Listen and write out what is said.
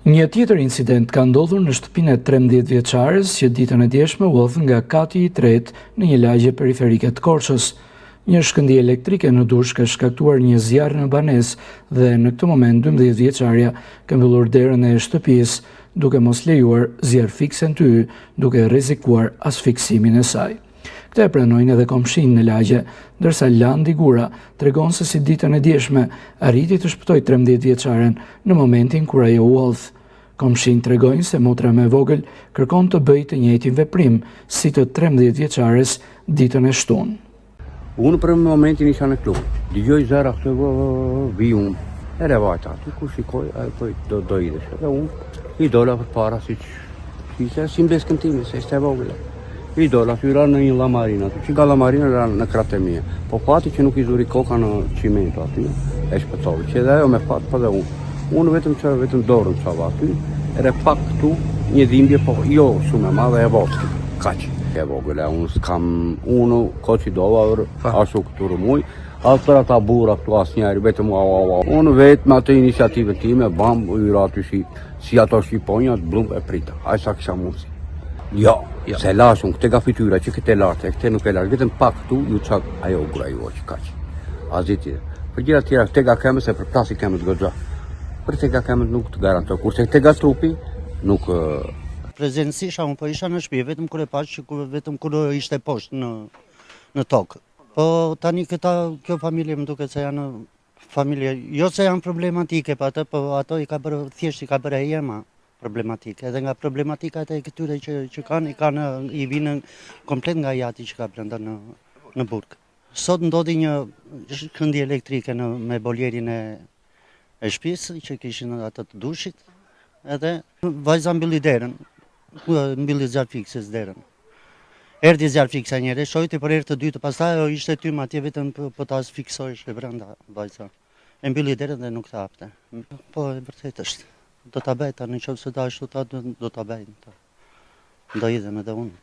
Një tjetër incident ka ndodhur në shtëpinë e 13 vjeçares që ditën e djeshme u hodh nga kati i tretë në një lagje periferike të Korçës. Një shkëndijë elektrike në dush ka shkaktuar një zjarr në banesë dhe në këtë moment 12 vjeçaria ka mbyllur derën e shtëpisë duke mos lejuar zjarr fikse në ty, duke rrezikuar asfiksimin e saj. Këtë e pranojnë edhe komshinë në lagje, ndërsa Landi Gura tregon se si ditën e djeshme arriti të shpëtojë 13 vjeçaren në momentin kur ajo u hodh. Komshinë tregojnë se motra më e vogël kërkon të bëjë të njëjtin veprim si të 13 vjeçares ditën e shtunë. Unë për momentin isha në klub, dëgjoj zëra këtë vi unë, e revajta aty, ku shikoj, do idesh, edhe unë i dola për para si mbeskën time, se ishte e vogël. I dola, fyra në një llamarin aty, që nga llamarina era në kratë e mia, po pati që nuk i zuri koka në qimento aty, e shpëtoi, që edhe ajo me fat, po dhe unë. Unë vetëm dorën çava aty, edhe pak këtu një dhimbje, po jo shumë e madhe e voskë, kaq. E vogël, unë koçi dova ashtu këtu rëmuj, as për ata burra këtu asnjëri, vetëm unë vetë me atë iniciativën time, bam, hyra aty si ato shqiponjat, blum e prita, aq sa kisha mundsi. Jo, se lashun, këte ka fytyra që këte lartë, këte nuk e lartë, vetëm pak këtu, ju çak ajo gra ju që kaq. Asgjë tjetër. Për gjëra tjera këte ka kemës e për plasi kemës goxha. Për te ka kemët nuk të garantoj, kurse te ka trupi, nuk... Prezencësisha, unë po isha në shtëpi, vetëm kur e pash që vetëm kur ishte poshtë në tokë. Po tani kjo familje më duket se janë familje, jo se janë problematike pa atë, po ato thjesht i ka bërë jema problematike. Edhe nga problematika e këtyre që kanë, i vinë komplet nga jati që ka brenda në burg. Sot ndodhi një shkëndijë elektrike me boljerin e shtëpisë që kishin atë të dushit, edhe vajza mbylli derën, mbylli zjarr fikses derën. Erdhi zjarr fiksa njëre, shojti për herë të dytë, pastaj ajo ishte tym atje vetëm po ta asfiksohej brenda vajza. E mbylli derën dhe nuk ta hapte. Po e vërtetë është. Do ta bëj tani nëse do ashtu do ta bëjnë. Do idhem edhe unë.